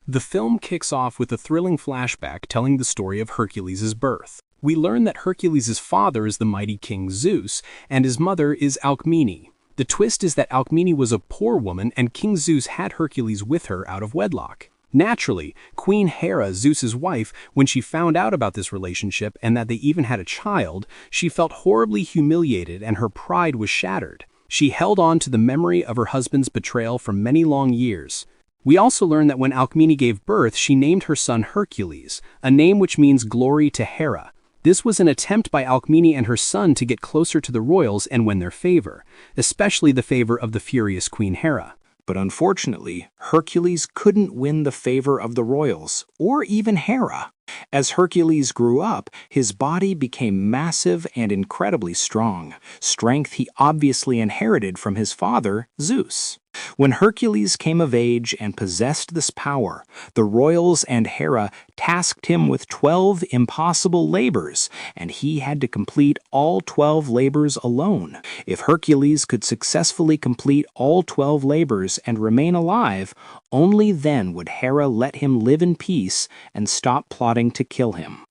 The film kicks off with a thrilling flashback telling the story of Hercules' birth. We learn that Hercules' father is the mighty king Zeus, and his mother is Alcmene. The twist is that Alcmene was a poor woman and King Zeus had Hercules with her out of wedlock. Naturally, Queen Hera, Zeus's wife, when she found out about this relationship and that they even had a child, she felt horribly humiliated and her pride was shattered. She held on to the memory of her husband's betrayal for many long years. We also learn that when Alcmene gave birth, she named her son Hercules, a name which means glory to Hera. This was an attempt by Alcmene and her son to get closer to the royals and win their favor, especially the favor of the furious Queen Hera. But unfortunately, Hercules couldn't win the favor of the royals, or even Hera. As Hercules grew up, his body became massive and incredibly strong, strength he obviously inherited from his father, Zeus. When Hercules came of age and possessed this power, the royals and Hera tasked him with 12 impossible labors, and he had to complete all 12 labors alone. If Hercules could successfully complete all 12 labors and remain alive, only then would Hera let him live in peace and stop plotting to kill him.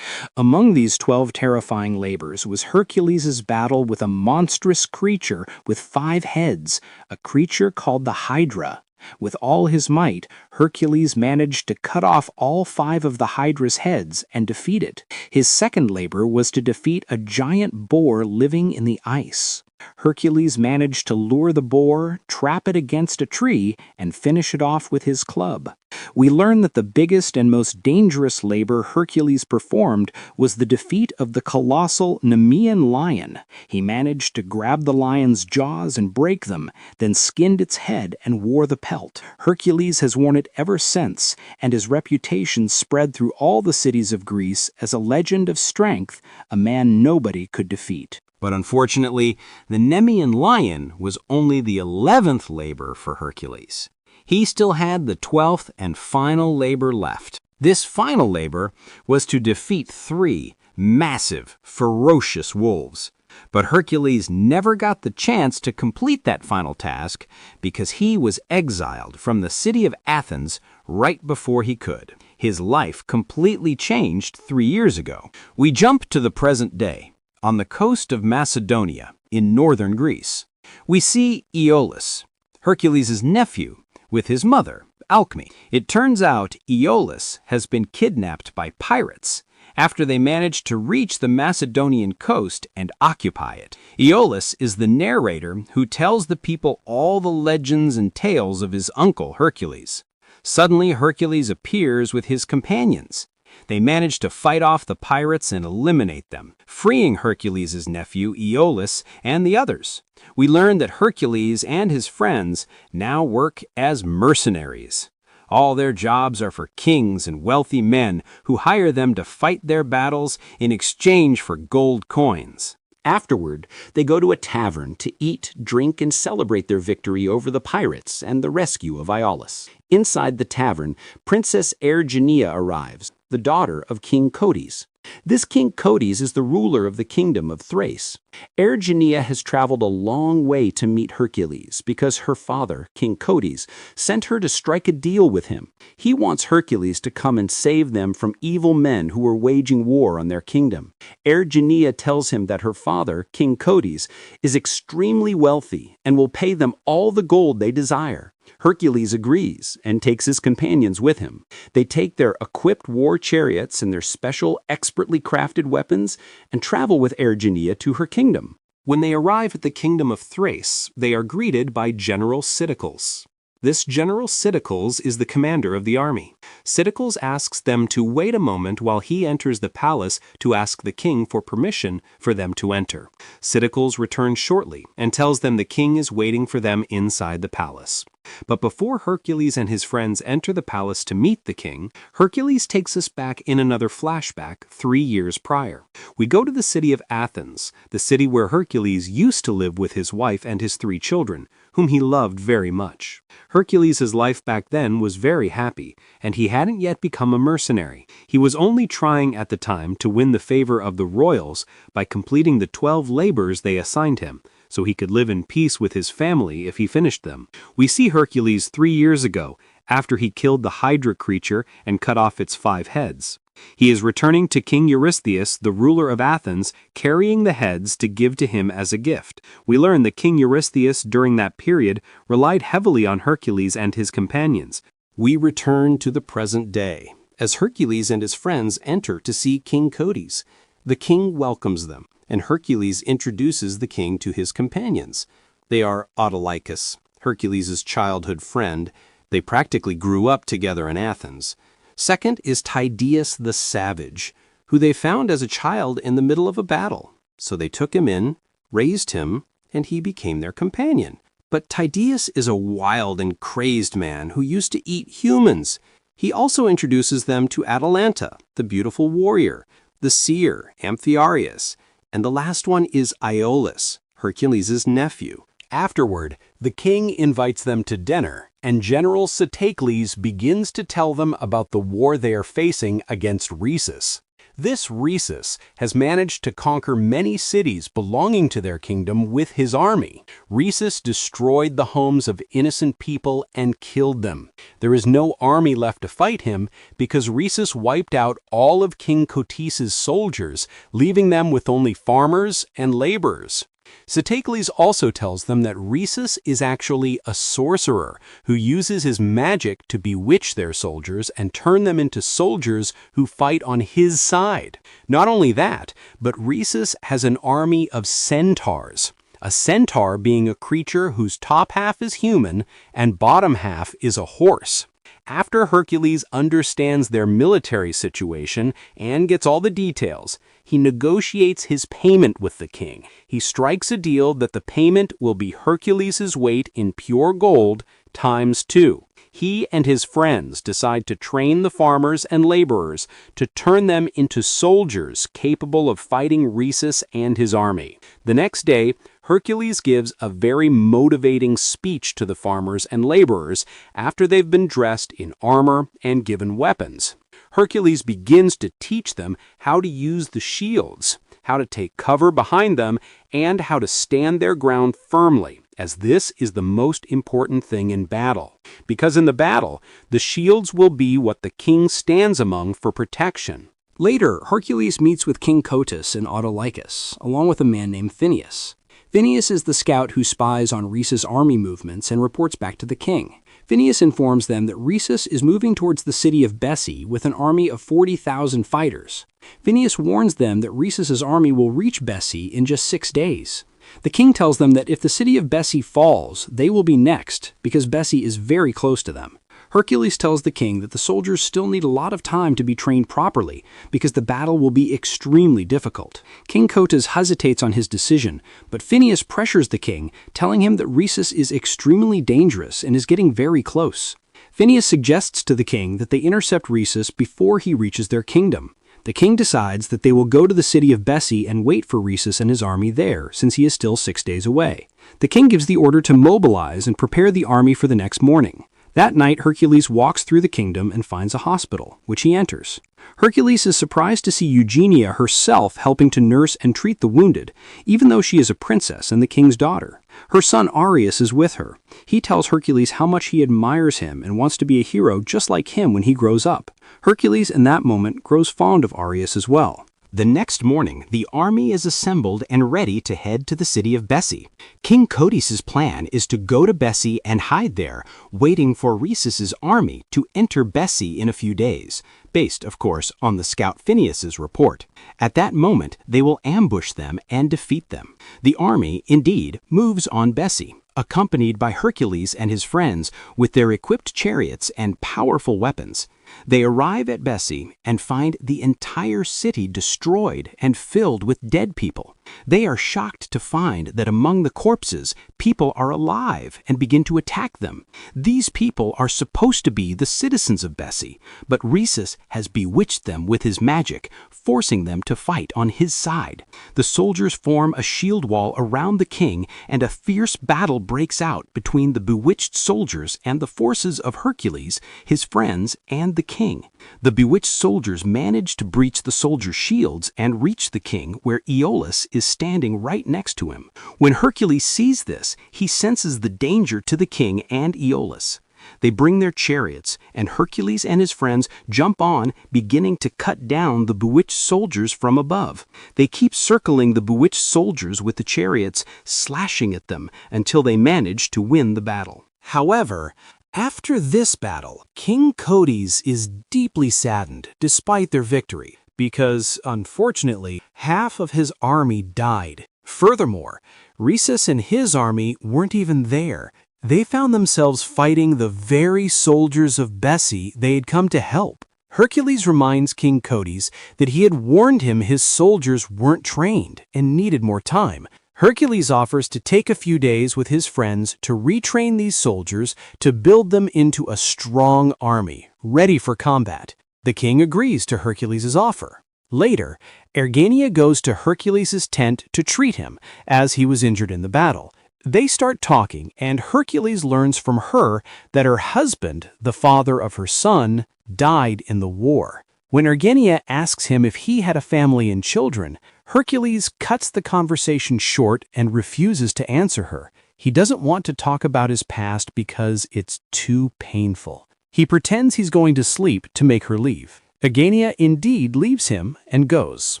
Among these 12 terrifying labors was Hercules' battle with a monstrous creature with 5 heads, a creature called the Hydra. With all his might, Hercules managed to cut off all 5 of the Hydra's heads and defeat it. His second labor was to defeat a giant boar living in the ice. Hercules managed to lure the boar, trap it against a tree, and finish it off with his club. We learn that the biggest and most dangerous labor Hercules performed was the defeat of the colossal Nemean Lion. He managed to grab the lion's jaws and break them, then skinned its head and wore the pelt. Hercules has worn it ever since, and his reputation spread through all the cities of Greece as a legend of strength, a man nobody could defeat. But unfortunately, the Nemean Lion was only the 11th labor for Hercules. He still had the 12th and final labor left. This final labor was to defeat 3 massive, ferocious wolves. But Hercules never got the chance to complete that final task because he was exiled from the city of Athens right before he could. His life completely changed 3 years ago. We jump to the present day. On the coast of Macedonia, in northern Greece, we see Aeolus, Hercules' nephew, with his mother, Alcmene. It turns out Aeolus has been kidnapped by pirates after they managed to reach the Macedonian coast and occupy it. Aeolus is the narrator who tells the people all the legends and tales of his uncle Hercules. Suddenly, Hercules appears with his companions. They manage to fight off the pirates and eliminate them, freeing Hercules' nephew, Aeolus, and the others. We learn that Hercules and his friends now work as mercenaries. All their jobs are for kings and wealthy men who hire them to fight their battles in exchange for gold coins. Afterward, they go to a tavern to eat, drink, and celebrate their victory over the pirates and the rescue of Aeolus. Inside the tavern, Princess Erygenia arrives, the daughter of King Cotys. This King Cotys is the ruler of the kingdom of Thrace. Erygenia has traveled a long way to meet Hercules because her father, King Cotys, sent her to strike a deal with him. He wants Hercules to come and save them from evil men who are waging war on their kingdom. Erygenia tells him that her father, King Cotys, is extremely wealthy and will pay them all the gold they desire. Hercules agrees and takes his companions with him. They take their equipped war chariots and their special, expertly crafted weapons and travel with Erygenia to her kingdom. When they arrive at the kingdom of Thrace, they are greeted by General Cyticles. This General Cyticles is the commander of the army. Cyticles asks them to wait a moment while he enters the palace to ask the king for permission for them to enter. Cyticles returns shortly and tells them the king is waiting for them inside the palace. But before Hercules and his friends enter the palace to meet the king, Hercules takes us back in another flashback 3 years prior. We go to the city of Athens, the city where Hercules used to live with his wife and his 3 children, whom he loved very much. Hercules' life back then was very happy, and he hadn't yet become a mercenary. He was only trying at the time to win the favor of the royals by completing the 12 labors they assigned him, so he could live in peace with his family if he finished them. We see Hercules 3 years ago after he killed the Hydra creature and cut off its 5 heads. He is returning to King Eurystheus, the ruler of Athens, carrying the heads to give to him as a gift. We learn that King Eurystheus during that period relied heavily on Hercules and his companions. We return to the present day, as Hercules and his friends enter to see King Cotys. The king welcomes them, and Hercules introduces the king to his companions. They are Autolycus, Hercules' childhood friend. They practically grew up together in Athens. Second is Tydeus the Savage, who they found as a child in the middle of a battle. So they took him in, raised him, and he became their companion. But Tydeus is a wild and crazed man who used to eat humans. He also introduces them to Atalanta, the beautiful warrior, the seer, Amphiaraus, and the last one is Iolaus, Hercules' nephew. Afterward, the king invites them to dinner, and General Cteocles begins to tell them about the war they are facing against Rhesus. This Rhesus has managed to conquer many cities belonging to their kingdom with his army. Rhesus destroyed the homes of innocent people and killed them. There is no army left to fight him because Rhesus wiped out all of King Cotys' soldiers, leaving them with only farmers and laborers. Cteocles also tells them that Rhesus is actually a sorcerer who uses his magic to bewitch their soldiers and turn them into soldiers who fight on his side. Not only that, but Rhesus has an army of centaurs. A centaur being a creature whose top half is human and bottom half is a horse. After Hercules understands their military situation and gets all the details, he negotiates his payment with the king. He strikes a deal that the payment will be Hercules' weight in pure gold times 2. He and his friends decide to train the farmers and laborers to turn them into soldiers capable of fighting Rhesus and his army. The next day, Hercules gives a very motivating speech to the farmers and laborers after they've been dressed in armor and given weapons. Hercules begins to teach them how to use the shields, how to take cover behind them, and how to stand their ground firmly, as this is the most important thing in battle. Because in the battle, the shields will be what the king stands among for protection. Later, Hercules meets with King Cotys and Autolycus, along with a man named Phineus. Phineus is the scout who spies on Rhesus' army movements and reports back to the king. Phineus informs them that Rhesus is moving towards the city of Bessie with an army of 40,000 fighters. Phineus warns them that Rhesus' army will reach Bessie in just 6 days. The king tells them that if the city of Bessie falls, they will be next, because Bessie is very close to them. Hercules tells the king that the soldiers still need a lot of time to be trained properly, because the battle will be extremely difficult. King Cotys hesitates on his decision, but Phineus pressures the king, telling him that Rhesus is extremely dangerous and is getting very close. Phineus suggests to the king that they intercept Rhesus before he reaches their kingdom. The king decides that they will go to the city of Bessie and wait for Rhesus and his army there, since he is still 6 days away. The king gives the order to mobilize and prepare the army for the next morning. That night, Hercules walks through the kingdom and finds a hospital, which he enters. Hercules is surprised to see Eugenia herself helping to nurse and treat the wounded, even though she is a princess and the king's daughter. Her son Arius is with her. He tells Hercules how much he admires him and wants to be a hero just like him when he grows up. Hercules, in that moment, grows fond of Arius as well. The next morning, the army is assembled and ready to head to the city of Bessie. King Cotys' plan is to go to Bessie and hide there, waiting for Rhesus' army to enter Bessie in a few days, based, of course, on the scout Phineus' report. At that moment, they will ambush them and defeat them. The army, indeed, moves on Bessie, accompanied by Hercules and his friends with their equipped chariots and powerful weapons. They arrive at Bessie and find the entire city destroyed and filled with dead people. They are shocked to find that among the corpses, people are alive and begin to attack them. These people are supposed to be the citizens of Bessie, but Rhesus has bewitched them with his magic, forcing them to fight on his side. The soldiers form a shield wall around the king, and a fierce battle breaks out between the bewitched soldiers and the forces of Hercules, his friends, and the king. The bewitched soldiers manage to breach the soldiers' shields and reach the king, where Iolaus is standing right next to him. When Hercules sees this, he senses the danger to the king and Iolaus. They bring their chariots, and Hercules and his friends jump on, beginning to cut down the bewitched soldiers from above. They keep circling the bewitched soldiers with the chariots, slashing at them until they manage to win the battle. However, after this battle, King Cotys is deeply saddened despite their victory, because, unfortunately, half of his army died. Furthermore, Rhesus and his army weren't even there. They found themselves fighting the very soldiers of Bessie they had come to help. Hercules reminds King Cotys that he had warned him his soldiers weren't trained and needed more time. Hercules offers to take a few days with his friends to retrain these soldiers to build them into a strong army, ready for combat. The king agrees to Hercules' offer. Later, Erygania goes to Hercules' tent to treat him, as he was injured in the battle. They start talking, and Hercules learns from her that her husband, the father of her son, died in the war. When Erygania asks him if he had a family and children, Hercules cuts the conversation short and refuses to answer her. He doesn't want to talk about his past because it's too painful. He pretends he's going to sleep to make her leave. Erygania indeed leaves him and goes.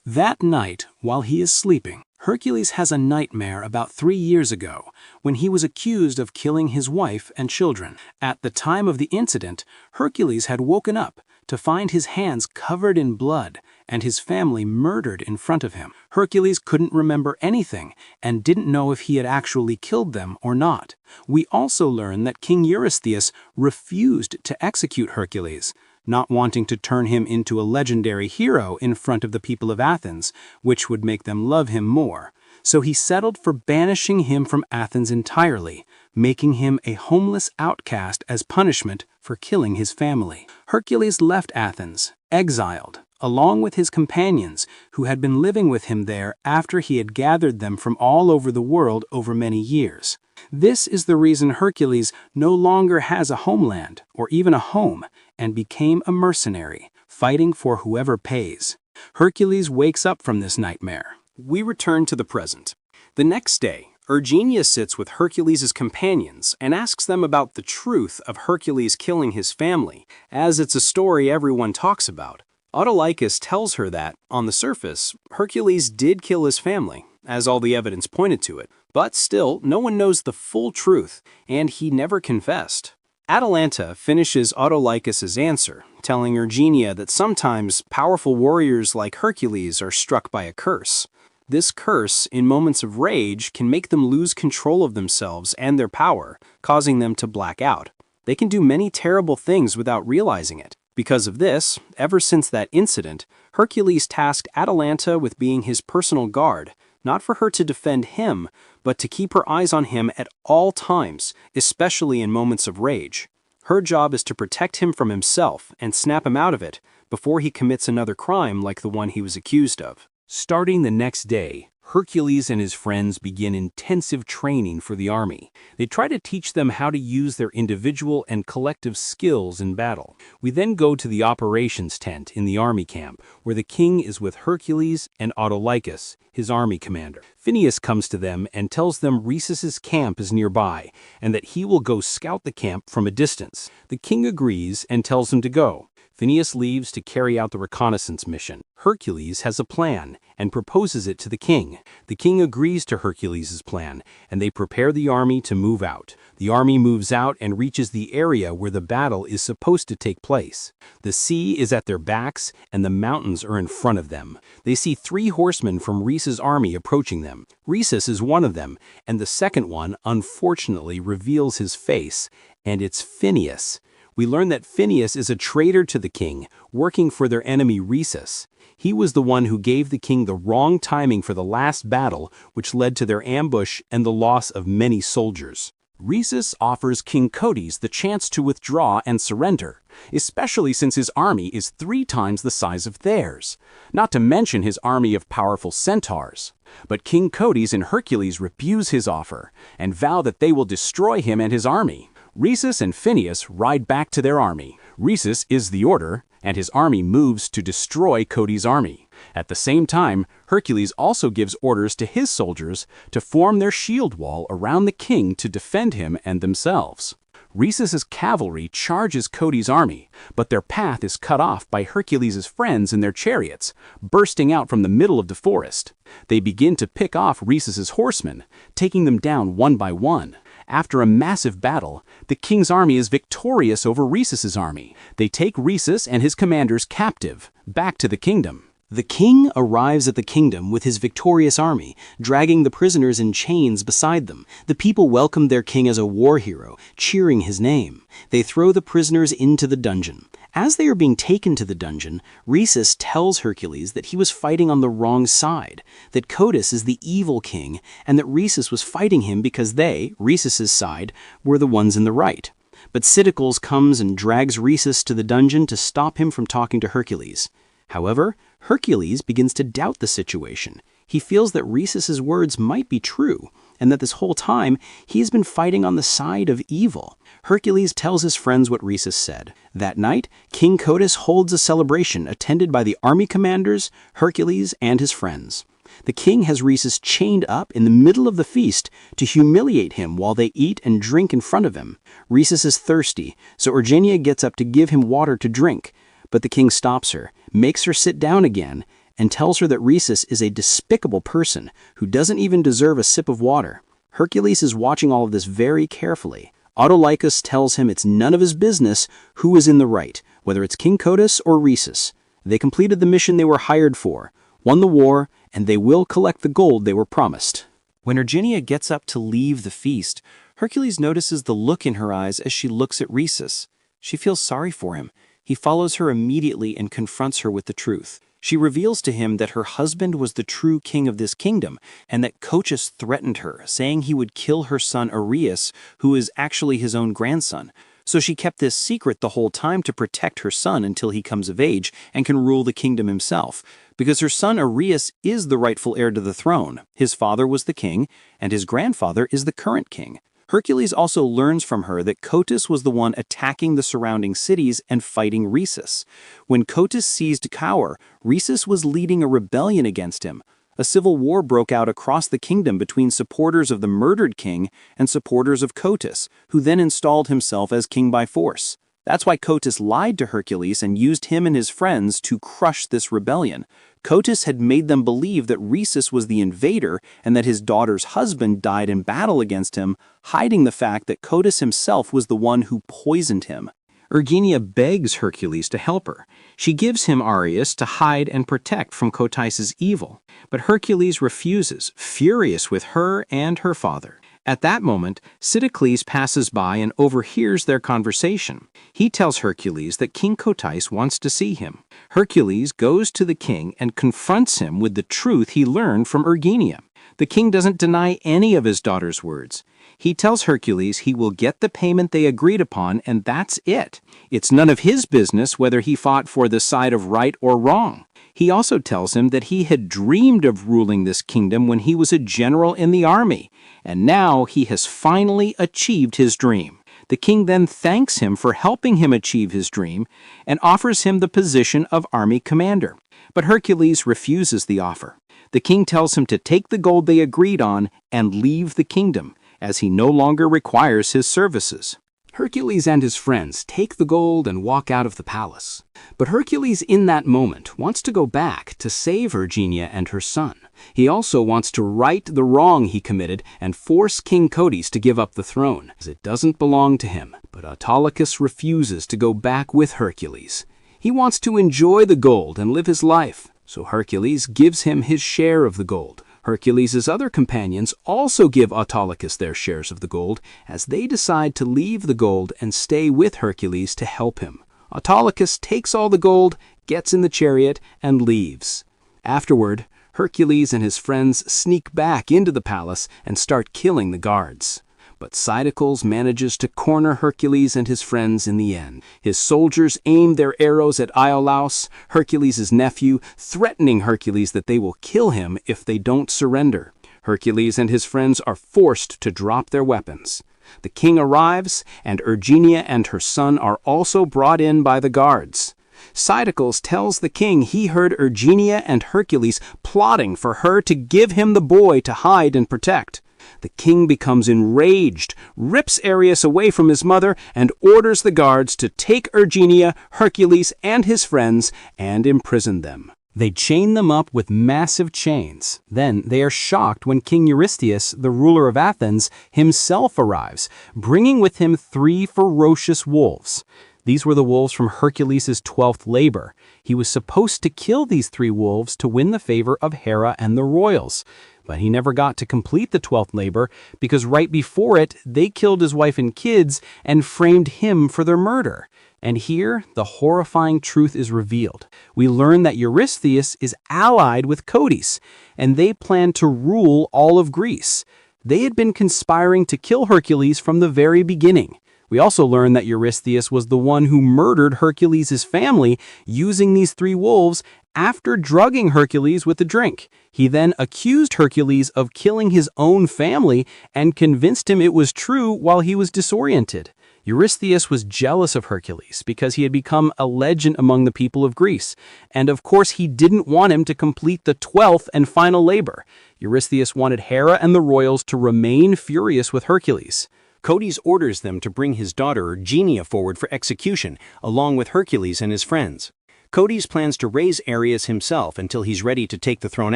That night, while he is sleeping, Hercules has a nightmare about 3 years ago, when he was accused of killing his wife and children. At the time of the incident, Hercules had woken up to find his hands covered in blood and his family murdered in front of him. Hercules couldn't remember anything and didn't know if he had actually killed them or not. We also learn that King Eurystheus refused to execute Hercules, not wanting to turn him into a legendary hero in front of the people of Athens, which would make them love him more. So he settled for banishing him from Athens entirely, making him a homeless outcast as punishment for killing his family. Hercules left Athens, exiled, along with his companions who had been living with him there after he had gathered them from all over the world over many years. This is the reason Hercules no longer has a homeland or even a home and became a mercenary, fighting for whoever pays. Hercules wakes up from this nightmare. We return to the present. The next day, Erygania sits with Hercules' companions and asks them about the truth of Hercules killing his family, as it's a story everyone talks about. Autolycus tells her that, on the surface, Hercules did kill his family, as all the evidence pointed to it, but still, no one knows the full truth, and he never confessed. Atalanta finishes Autolycus' answer, telling Erygania that sometimes powerful warriors like Hercules are struck by a curse. This curse, in moments of rage, can make them lose control of themselves and their power, causing them to black out. They can do many terrible things without realizing it. Because of this, ever since that incident, Hercules tasked Atalanta with being his personal guard, not for her to defend him, but to keep her eyes on him at all times, especially in moments of rage. Her job is to protect him from himself and snap him out of it before he commits another crime like the one he was accused of. Starting the next day, Hercules and his friends begin intensive training for the army. They try to teach them how to use their individual and collective skills in battle. We then go to the operations tent in the army camp, where the king is with Hercules and Autolycus, his army commander. Phineus comes to them and tells them Rhesus' camp is nearby, and that he will go scout the camp from a distance. The king agrees and tells him to go. Phineus leaves to carry out the reconnaissance mission. Hercules has a plan and proposes it to the king. The king agrees to Hercules' plan, and they prepare the army to move out. The army moves out and reaches the area where the battle is supposed to take place. The sea is at their backs, and the mountains are in front of them. They see 3 horsemen from Rhesus' army approaching them. Rhesus is one of them, and the second one, unfortunately, reveals his face, and it's Phineus. We learn that Phineus is a traitor to the king, working for their enemy Rhesus. He was the one who gave the king the wrong timing for the last battle, which led to their ambush and the loss of many soldiers. Rhesus offers King Cotys the chance to withdraw and surrender, especially since his army is 3 times the size of theirs, not to mention his army of powerful centaurs. But King Cotys and Hercules refuse his offer and vow that they will destroy him and his army. Rhesus and Phineus ride back to their army. Rhesus is the order, and his army moves to destroy Cotys' army. At the same time, Hercules also gives orders to his soldiers to form their shield wall around the king to defend him and themselves. Rhesus's cavalry charges Cody's army, but their path is cut off by Hercules' friends in their chariots, bursting out from the middle of the forest. They begin to pick off Rhesus's horsemen, taking them down one by one. After a massive battle, the king's army is victorious over Rhesus's army. They take Rhesus and his commanders captive, back to the kingdom. The king arrives at the kingdom with his victorious army, dragging the prisoners in chains beside them. The people welcome their king as a war hero, cheering his name. They throw the prisoners into the dungeon. As they are being taken to the dungeon, Rhesus tells Hercules that he was fighting on the wrong side, that Cotys is the evil king, and that Rhesus was fighting him because they, Rhesus's side, were the ones in the right. But Cytocles comes and drags Rhesus to the dungeon to stop him from talking to Hercules. However, Hercules begins to doubt the situation. He feels that Rhesus's words might be true, and that this whole time he has been fighting on the side of evil. Hercules tells his friends what Rhesus said. That night, King Cotys holds a celebration attended by the army commanders, Hercules, and his friends. The king has Rhesus chained up in the middle of the feast to humiliate him while they eat and drink in front of him. Rhesus is thirsty, so Erymanthian gets up to give him water to drink. But the king stops her, makes her sit down again, and tells her that Rhesus is a despicable person who doesn't even deserve a sip of water. Hercules is watching all of this very carefully. Autolycus tells him it's none of his business who is in the right, whether it's King Cotys or Rhesus. They completed the mission they were hired for, won the war, and they will collect the gold they were promised. When Erymanthian gets up to leave the feast, Hercules notices the look in her eyes as she looks at Rhesus. She feels sorry for him. He follows her immediately and confronts her with the truth. She reveals to him that her husband was the true king of this kingdom, and that Cotys threatened her, saying he would kill her son Areus, who is actually his own grandson. So she kept this secret the whole time to protect her son until he comes of age and can rule the kingdom himself, because her son Areus is the rightful heir to the throne. His father was the king, and his grandfather is the current king. Hercules also learns from her that Cotys was the one attacking the surrounding cities and fighting Rhesus. When Cotys seized Caur, Rhesus was leading a rebellion against him. A civil war broke out across the kingdom between supporters of the murdered king and supporters of Cotys, who then installed himself as king by force. That's why Cotys lied to Hercules and used him and his friends to crush this rebellion. Cotys had made them believe that Rhesus was the invader and that his daughter's husband died in battle against him, hiding the fact that Cotys himself was the one who poisoned him. Erymanthian begs Hercules to help her. She gives him Areus to hide and protect from Cotys's evil, but Hercules refuses, furious with her and her father. At that moment, Cytocles passes by and overhears their conversation. He tells Hercules that King Cotys wants to see him. Hercules goes to the king and confronts him with the truth he learned from Erymanthian. The king doesn't deny any of his daughter's words. He tells Hercules he will get the payment they agreed upon, and that's it. It's none of his business whether he fought for the side of right or wrong. He also tells him that he had dreamed of ruling this kingdom when he was a general in the army, and now he has finally achieved his dream. The king then thanks him for helping him achieve his dream and offers him the position of army commander. But Hercules refuses the offer. The king tells him to take the gold they agreed on and leave the kingdom, as he no longer requires his services. Hercules and his friends take the gold and walk out of the palace. But Hercules in that moment wants to go back to save Erymanthian and her son. He also wants to right the wrong he committed and force King Cotys to give up the throne, as it doesn't belong to him. But Autolycus refuses to go back with Hercules. He wants to enjoy the gold and live his life, so Hercules gives him his share of the gold. Hercules' other companions also give Autolycus their shares of the gold, as they decide to leave the gold and stay with Hercules to help him. Autolycus takes all the gold, gets in the chariot, and leaves. Afterward, Hercules and his friends sneak back into the palace and start killing the guards. But Cytocles manages to corner Hercules and his friends in the end. His soldiers aim their arrows at Iolaus, Hercules' nephew, threatening Hercules that they will kill him if they don't surrender. Hercules and his friends are forced to drop their weapons. The king arrives, and Erymanthian and her son are also brought in by the guards. Cytocles tells the king he heard Erymanthian and Hercules plotting for her to give him the boy to hide and protect. The king becomes enraged, rips Ares away from his mother, and orders the guards to take Erygenia, Hercules, and his friends and imprison them. They chain them up with massive chains. Then they are shocked when King Eurystheus, the ruler of Athens, himself arrives, bringing with him 3 ferocious wolves. These were the wolves from Hercules' 12th labor. He was supposed to kill these 3 wolves to win the favor of Hera and the royals. But he never got to complete the 12th labor because right before it, they killed his wife and kids and framed him for their murder. And here, the horrifying truth is revealed. We learn that Eurystheus is allied with Codius, and they plan to rule all of Greece. They had been conspiring to kill Hercules from the very beginning. We also learn that Eurystheus was the one who murdered Hercules' family using these 3 wolves after drugging Hercules with a drink. He then accused Hercules of killing his own family and convinced him it was true while he was disoriented. Eurystheus was jealous of Hercules because he had become a legend among the people of Greece, and of course he didn't want him to complete the 12th and final labor. Eurystheus wanted Hera and the royals to remain furious with Hercules. Codius orders them to bring his daughter Erygenia forward for execution, along with Hercules and his friends. Codius plans to raise Ares himself until he's ready to take the throne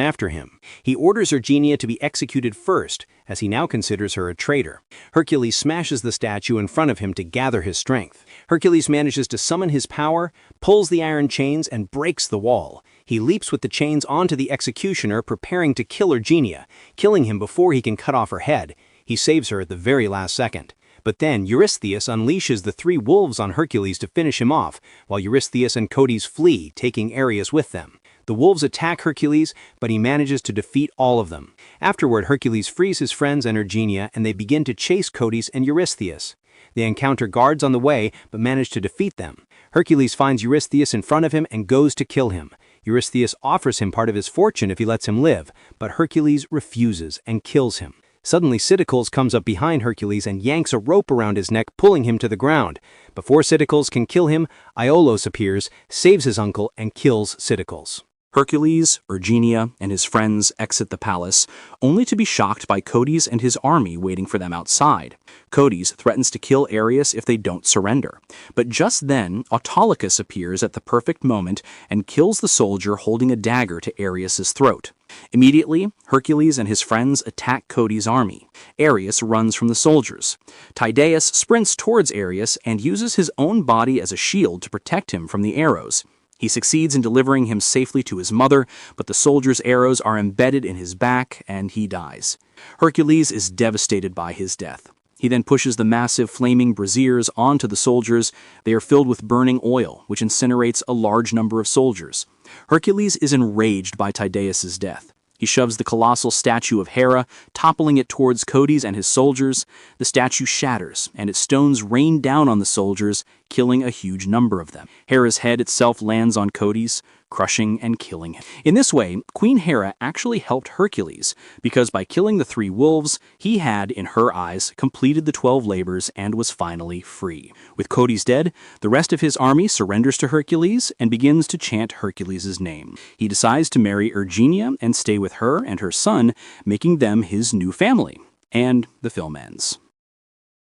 after him. He orders Erygenia to be executed first, as he now considers her a traitor. Hercules smashes the statue in front of him to gather his strength. Hercules manages to summon his power, pulls the iron chains, and breaks the wall. He leaps with the chains onto the executioner, preparing to kill Erygenia, killing him before he can cut off her head. He saves her at the very last second. But then Eurystheus unleashes the 3 wolves on Hercules to finish him off, while Eurystheus and Codius flee, taking Ares with them. The wolves attack Hercules, but he manages to defeat all of them. Afterward, Hercules frees his friends and Erygenia, and they begin to chase Codius and Eurystheus. They encounter guards on the way, but manage to defeat them. Hercules finds Eurystheus in front of him and goes to kill him. Eurystheus offers him part of his fortune if he lets him live, but Hercules refuses and kills him. Suddenly, Cytocles comes up behind Hercules and yanks a rope around his neck, pulling him to the ground. Before Cytocles can kill him, Iolaus appears, saves his uncle, and kills Cytocles. Hercules, Erygenia, and his friends exit the palace, only to be shocked by Codius and his army waiting for them outside. Codius threatens to kill Ares if they don't surrender. But just then, Autolycus appears at the perfect moment and kills the soldier holding a dagger to Ares' throat. Immediately, Hercules and his friends attack Codius' army. Ares runs from the soldiers. Tydeus sprints towards Ares and uses his own body as a shield to protect him from the arrows. He succeeds in delivering him safely to his mother, but the soldier's arrows are embedded in his back and he dies. Hercules is devastated by his death. He then pushes the massive flaming braziers onto the soldiers. They are filled with burning oil, which incinerates a large number of soldiers. Hercules is enraged by Tydeus' death. He shoves the colossal statue of Hera, toppling it towards Codius and his soldiers. The statue shatters, and its stones rain down on the soldiers, killing a huge number of them. Hera's head itself lands on Codius, crushing and killing him. In this way, Queen Hera actually helped Hercules, because by killing the 3 wolves, he had, in her eyes, completed the 12 labors and was finally free. With Codius dead, the rest of his army surrenders to Hercules and begins to chant Hercules' name. He decides to marry Erygenia and stay with her and her son, making them his new family. And the film ends.